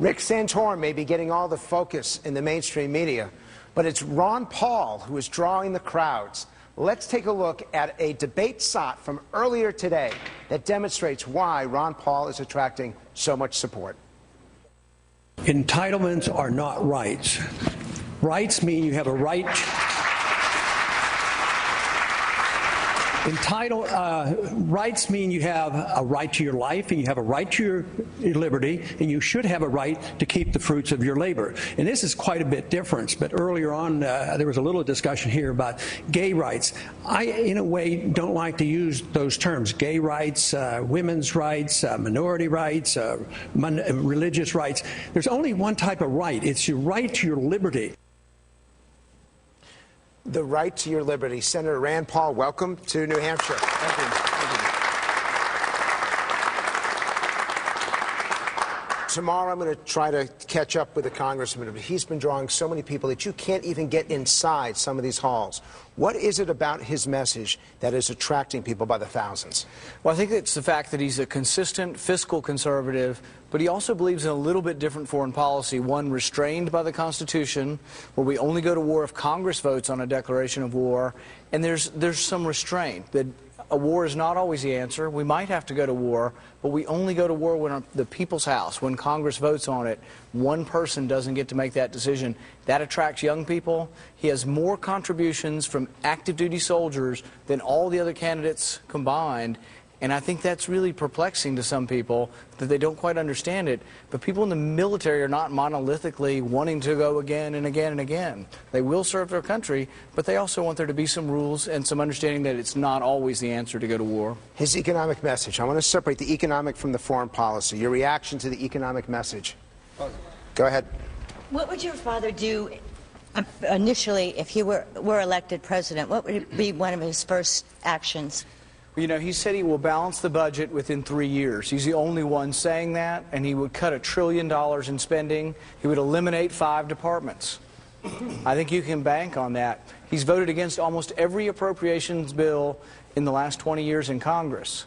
Rick Santorum may be getting all the focus in the mainstream media, but it's Ron Paul who is drawing the crowds. Let's take a look at a debate SOT from earlier today that demonstrates why Ron Paul is attracting so much support. Entitlements are not rights. Rights mean you have a right. Rights mean you have a right to your life, and you have a right to your liberty, and you should have a right to keep the fruits of your labor. And this is quite a bit different. But earlier on, there was a little discussion here about gay rights. I, in a way, don't like to use those terms: gay rights, women's rights, minority rights, religious rights. There's only one type of right. It's your right to your liberty. The right to your liberty. Senator Rand Paul, welcome to New Hampshire. Thank you. Tomorrow I'm going to try to catch up with the congressman, but he's been drawing so many people that you can't even get inside some of these halls. What is it about his message that is attracting people by the thousands? Well, I think it's the fact that he's a consistent fiscal conservative, but he also believes in a little bit different foreign policy, one restrained by the Constitution, where we only go to war if Congress votes on a declaration of war, and there's some restraint that a war is not always the answer. We might have to go to war, but we only go to war when the people's house, when Congress votes on it. One person doesn't get to make that decision. That attracts young people. He has more contributions from active duty soldiers than all the other candidates combined. And I think that's really perplexing to some people, that they don't quite understand it. But people in the military are not monolithically wanting to go again and again and again. They will serve their country, but they also want there to be some rules and some understanding that it's not always the answer to go to war. His economic message. I want to separate the economic from the foreign policy. Your reaction to the economic message. Go ahead. What would your father do initially if he were elected president? What would be one of his first actions? You know, he said he will balance the budget within 3 years. He's the only one saying that, and he would cut $1 trillion in spending. He would eliminate 5 departments. I think you can bank on that. He's voted against almost every appropriations bill in the last 20 years in Congress.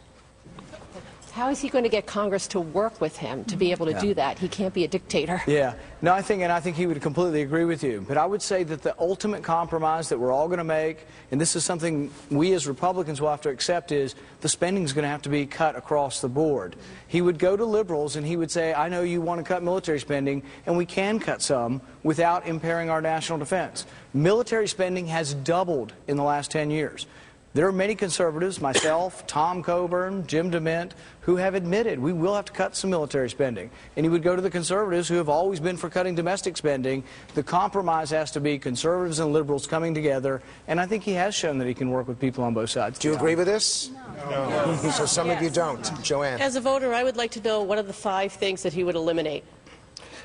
How is he going to get Congress to work with him to be able to do that? He can't be a dictator. Yeah. No, I think he would completely agree with you. But I would say that the ultimate compromise that we're all going to make, and this is something we as Republicans will have to accept, is the spending is going to have to be cut across the board. He would go to liberals and he would say, I know you want to cut military spending, and we can cut some without impairing our national defense. Military spending has doubled in the last 10 years. There are many conservatives, myself, Tom Coburn, Jim DeMint, who have admitted we will have to cut some military spending. And he would go to the conservatives who have always been for cutting domestic spending. The compromise has to be conservatives and liberals coming together, and I think he has shown that he can work with people on both sides. Do you agree with this? No. So some of you don't. Joanne. As a voter, I would like to know what are the 5 things that he would eliminate.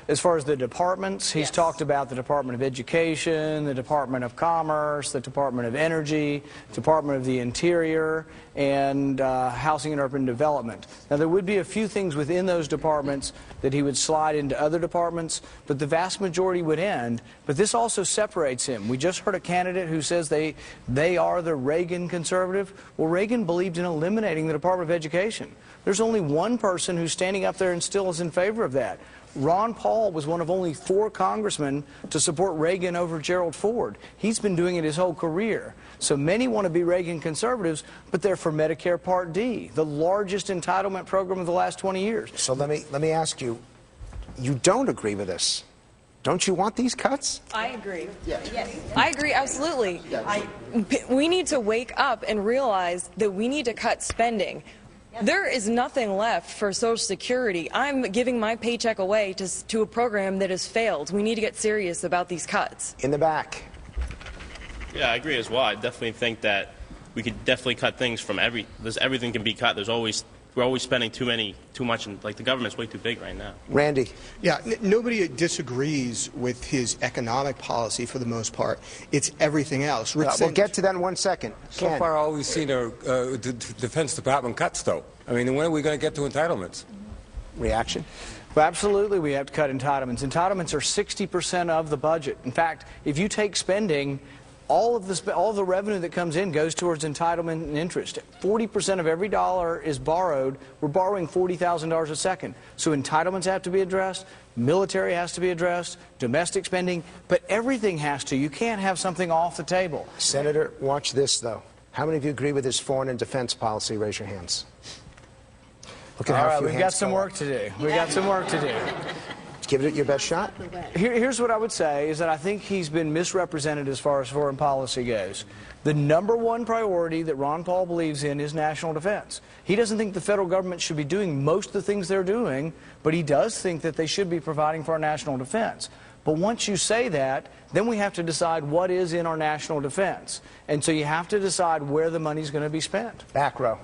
As far as the departments, he's talked about the Department of Education, the Department of Commerce, the Department of Energy, Department of the Interior, and Housing and Urban Development. Now, there would be a few things within those departments that he would slide into other departments, but the vast majority would end. But this also separates him. We just heard a candidate who says they are the Reagan conservative. Well, Reagan believed in eliminating the Department of Education. There's only one person who's standing up there and still is in favor of that. Ron Paul was one of only 4 congressmen to support Reagan over Gerald Ford. He's been doing it his whole career. So many want to be Reagan conservatives, but they're for Medicare Part D, the largest entitlement program of the last 20 years. So let me ask you, you don't agree with this. Don't you want these cuts? I agree. Yes. I agree, absolutely. We need to wake up and realize that we need to cut spending. There is nothing left for Social Security. I'm giving my paycheck away to a program that has failed. We need to get serious about these cuts. In the back. Yeah, I agree as well. I definitely think that we could definitely cut things from everything can be cut. We're always spending too much, and like the government's way too big right now. Randy. Yeah, nobody disagrees with his economic policy for the most part. It's everything else. We'll get to that in 1 second. So far, all we've seen are the Defense Department cuts, though. I mean, when are we going to get to entitlements? Reaction? Well, absolutely, we have to cut entitlements. Entitlements are 60% of the budget. In fact, if you take spending, all of the revenue that comes in goes towards entitlement and interest. 40% of every dollar is borrowed. We're borrowing $40,000 a second. So entitlements have to be addressed, military has to be addressed, domestic spending, but everything has to. You can't have something off the table. Senator, watch this, though. How many of you agree with his foreign and defense policy? Raise your hands. Look at how few we've hands got some go work up. to do. We've got some work to do. Give it your best shot. Here's what I would say is that I think he's been misrepresented as far as foreign policy goes. The number one priority that Ron Paul believes in is national defense. He doesn't think the federal government should be doing most of the things they're doing, but he does think that they should be providing for our national defense. But once you say that, then we have to decide what is in our national defense. And so you have to decide where the money's going to be spent. Back row.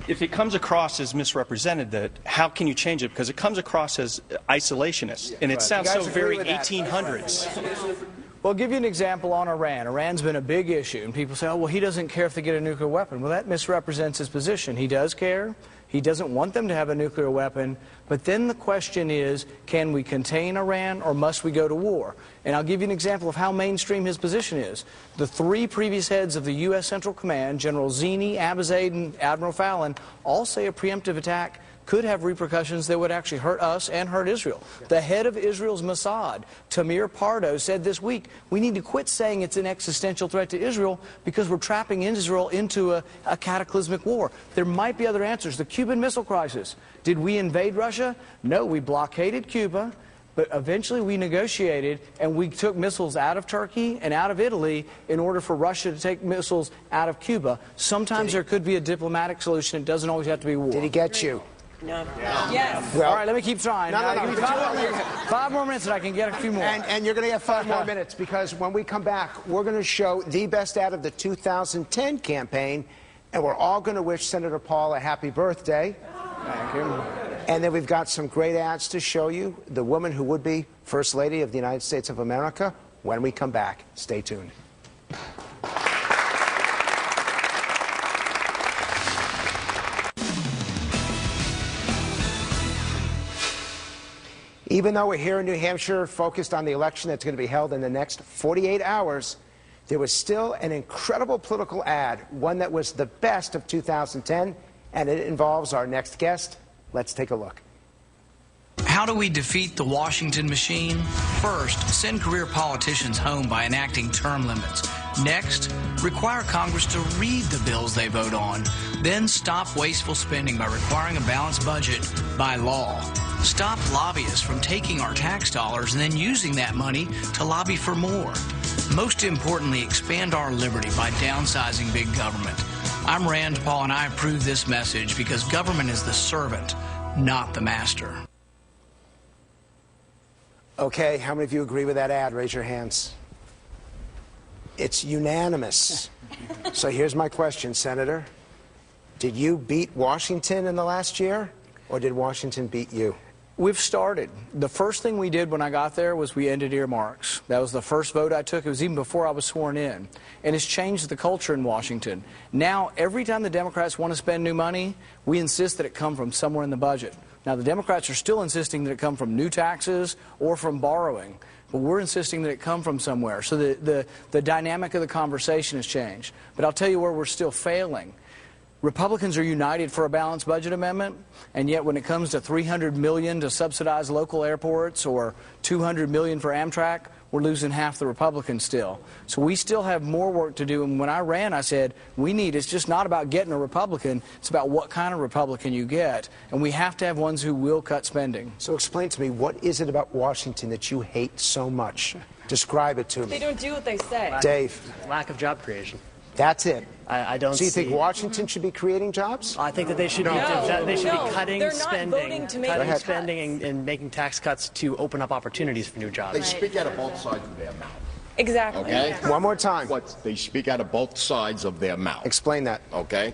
If it comes across as misrepresented, that how can you change it? Because it comes across as isolationist, and it sounds so very 1800s. Well, I'll give you an example on Iran. Iran's been a big issue, and people say, oh, well, he doesn't care if they get a nuclear weapon. Well, that misrepresents his position. He does care. He doesn't want them to have a nuclear weapon. But then the question is, can we contain Iran or must we go to war? And I'll give you an example of how mainstream his position is. The three previous heads of the U.S. Central Command, General Zinni, Abizaid, and Admiral Fallon, all say a preemptive attack could have repercussions that would actually hurt us and hurt Israel. The head of Israel's Mossad, Tamir Pardo, said this week, we need to quit saying it's an existential threat to Israel because we're trapping Israel into a cataclysmic war. There might be other answers. The Cuban Missile Crisis. Did we invade Russia? No, we blockaded Cuba. But eventually we negotiated and we took missiles out of Turkey and out of Italy in order for Russia to take missiles out of Cuba. Sometimes there could be a diplomatic solution. It doesn't always have to be war. Did he get you? No. Yes. Well, all right, let me keep trying. No. Give me 5 more minutes and I can get a few more. And you're going to get 5 more minutes because when we come back, we're going to show the best ad of the 2010 campaign, and we're all going to wish Senator Paul a happy birthday. Thank you. And then we've got some great ads to show you, the woman who would be First Lady of the United States of America, when we come back. Stay tuned. Even though we're here in New Hampshire focused on the election that's going to be held in the next 48 hours, there was still an incredible political ad, one that was the best of 2010, and it involves our next guest. Let's take a look. How do we defeat the Washington machine? First, send career politicians home by enacting term limits. Next, require Congress to read the bills they vote on. Then stop wasteful spending by requiring a balanced budget by law. Stop lobbyists from taking our tax dollars and then using that money to lobby for more. Most importantly, expand our liberty by downsizing big government. I'm Rand Paul, and I approve this message because government is the servant, not the master. Okay, how many of you agree with that ad? Raise your hands. It's unanimous. So here's my question, Senator. Did you beat Washington in the last year, or did Washington beat you? We've started. The first thing we did when I got there was we ended earmarks. That was the first vote I took. It was even before I was sworn in. And it's changed the culture in Washington. Now, every time the Democrats want to spend new money, we insist that it come from somewhere in the budget. Now, the Democrats are still insisting that it come from new taxes or from borrowing. But we're insisting that it come from somewhere. So the dynamic of the conversation has changed. But I'll tell you where we're still failing. Republicans are united for a balanced budget amendment, and yet when it comes to $300 million to subsidize local airports or $200 million for Amtrak, we're losing half the Republicans still. So we still have more work to do, and when I ran, I said, it's just not about getting a Republican, it's about what kind of Republican you get, and we have to have ones who will cut spending. So explain to me, what is it about Washington that you hate so much? Describe it to me. They don't do what they say. Dave. Lack of job creation. That's it. I don't So you see... think Washington should be creating jobs? I think that they should be cutting they're not spending, voting to make cutting cuts. spending and making tax cuts to open up opportunities for new jobs. They speak out of both sides of their mouth. Exactly. Okay? One more time. They speak out of both sides of their mouth. Explain that. Okay?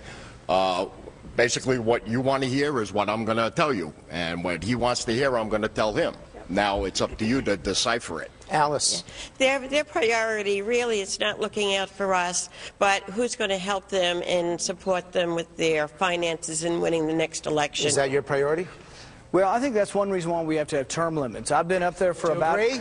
Basically, what you want to hear is what I'm going to tell you. And what he wants to hear, I'm going to tell him. Now it's up to you to decipher it. Alice. Their priority really is not looking out for us, but who's going to help them and support them with their finances in winning the next election. Is that your priority? Well, I think that's one reason why we have to have term limits. I've been up there for about... Agree?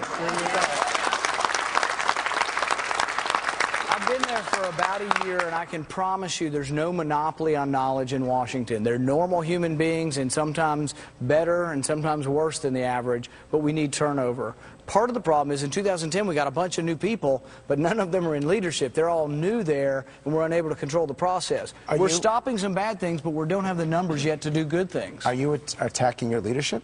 about a year, and I can promise you there's no monopoly on knowledge in Washington. They're normal human beings, and sometimes better and sometimes worse than the average, but we need turnover. Part of the problem is in 2010 we got a bunch of new people, but none of them are in leadership. They're all new there, and we're unable to control the process. We're stopping some bad things, but we don't have the numbers yet to do good things. Are you attacking your leadership?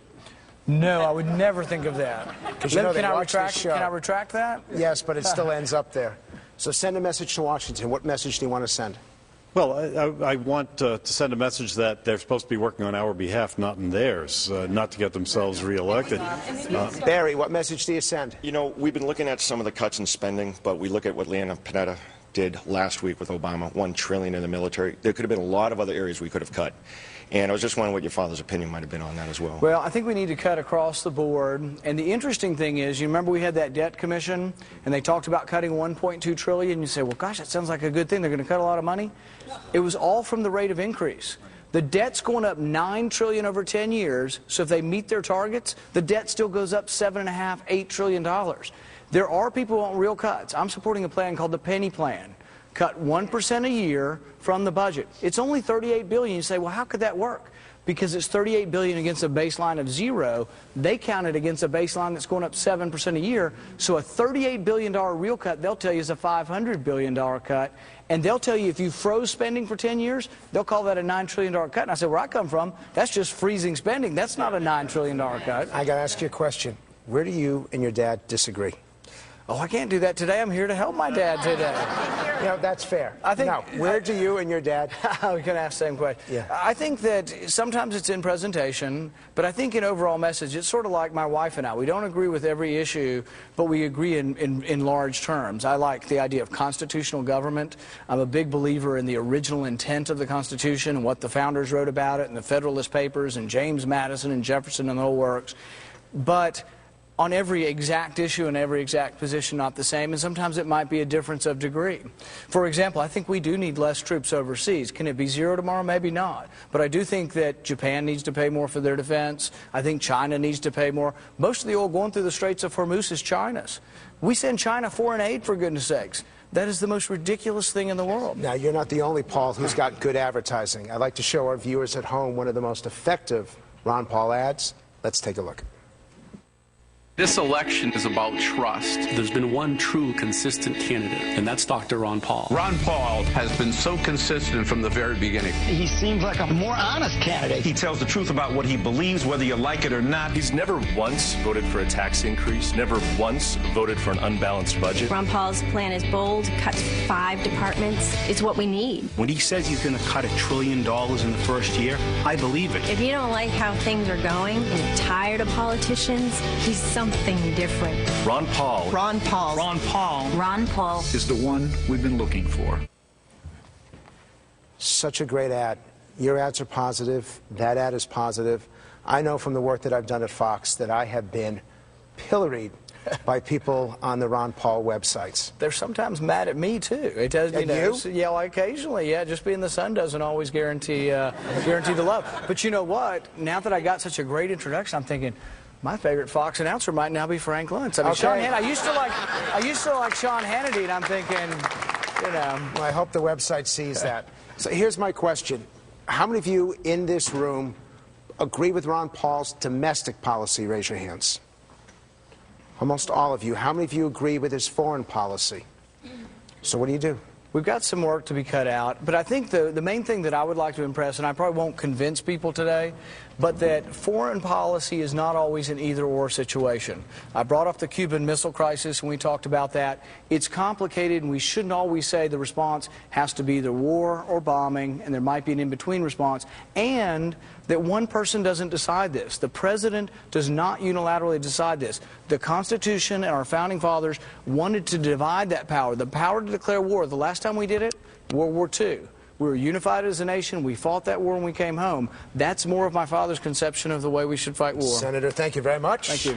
No, I would never think of that. You know, can I retract that? Yes, but it still ends up there. So send a message to Washington. What message do you want to send? Well, I want to send a message that they're supposed to be working on our behalf, not in theirs, not to get themselves reelected. Barry, what message do you send? You know, we've been looking at some of the cuts in spending, but we look at what Leanna Panetta did last week with Obama, $1 trillion in the military. There could have been a lot of other areas we could have cut. And I was just wondering what your father's opinion might have been on that as well. Well, I think we need to cut across the board. And the interesting thing is, you remember we had that debt commission, and they talked about cutting $1.2 trillion. You say, well, gosh, that sounds like a good thing. They're going to cut a lot of money. It was all from the rate of increase. The debt's going up $9 trillion over 10 years. So if they meet their targets, the debt still goes up $7.5, $8 trillion. There are people who want real cuts. I'm supporting a plan called the Penny Plan. Cut 1% a year from the budget. It's only $38 billion. You say, well, how could that work? Because it's $38 billion against a baseline of 0. They count it against a baseline that's going up 7% a year. So a $38 billion real cut, they'll tell you, is a $500 billion cut. And they'll tell you if you froze spending for 10 years, they'll call that a $9 trillion cut. And I said, where I come from, that's just freezing spending. That's not a $9 trillion cut. I got to ask you a question. Where do you and your dad disagree? Oh, I can't do that today. I'm here to help my dad today. You know, that's fair. I think. Now, where do you and your dad? We can ask the same question. Yeah. I think that sometimes it's in presentation, but I think in overall message, it's sort of like my wife and I. We don't agree with every issue, but we agree in large terms. I like the idea of constitutional government. I'm a big believer in the original intent of the Constitution and what the founders wrote about it, and the Federalist Papers, and James Madison and Jefferson and the whole works. But on every exact issue and every exact position, not the same, and sometimes it might be a difference of degree. For example, I think we do need less troops overseas. Can it be 0 tomorrow? Maybe not. But I do think that Japan needs to pay more for their defense. I think China needs to pay more. Most of the oil going through the Straits of Hormuz is China's. We send China foreign aid, for goodness sakes. That is the most ridiculous thing in the world. Now, you're not the only Paul who's got good advertising. I'd like to show our viewers at home one of the most effective Ron Paul ads. Let's take a look. This election is about trust. There's been one true consistent candidate, and that's Dr. Ron Paul. Ron Paul has been so consistent from the very beginning. He seems like a more honest candidate. He tells the truth about what he believes, whether you like it or not. He's never once voted for a tax increase, never once voted for an unbalanced budget. Ron Paul's plan is bold, cuts 5 departments. It's what we need. When he says he's going to cut $1 trillion in the first year, I believe it. If you don't like how things are going and you're tired of politicians, he's something different. Ron Paul. Ron Paul. Ron Paul. Ron Paul is the one we've been looking for. Such a great ad. Your ads are positive. That ad is positive. I know from the work that I've done at Fox that I have been pilloried by people on the Ron Paul websites. They're sometimes mad at me too. It does, you know. Yeah, well, occasionally, yeah. Just being the sun doesn't always guarantee the love. But you know what? Now that I got such a great introduction, I'm thinking, my favorite Fox announcer might now be Frank Luntz. I mean, Sean Hannity. I used to like Sean Hannity, and I'm thinking, you know. Well, I hope the website sees that. So here's my question: how many of you in this room agree with Ron Paul's domestic policy? Raise your hands. Almost all of you. How many of you agree with his foreign policy? So what do you do? We've got some work to be cut out, but I think the main thing that I would like to impress, and I probably won't convince people today, but that foreign policy is not always an either-or situation. I brought up the Cuban Missile Crisis, and we talked about that. It's complicated, and we shouldn't always say the response has to be either war or bombing, and there might be an in-between response, and that one person doesn't decide this. The president does not unilaterally decide this. The Constitution and our founding fathers wanted to divide that power, the power to declare war. The last time we did it, World War II. We were unified as a nation. We fought that war when we came home. That's more of my father's conception of the way we should fight war. Senator, thank you very much. Thank you.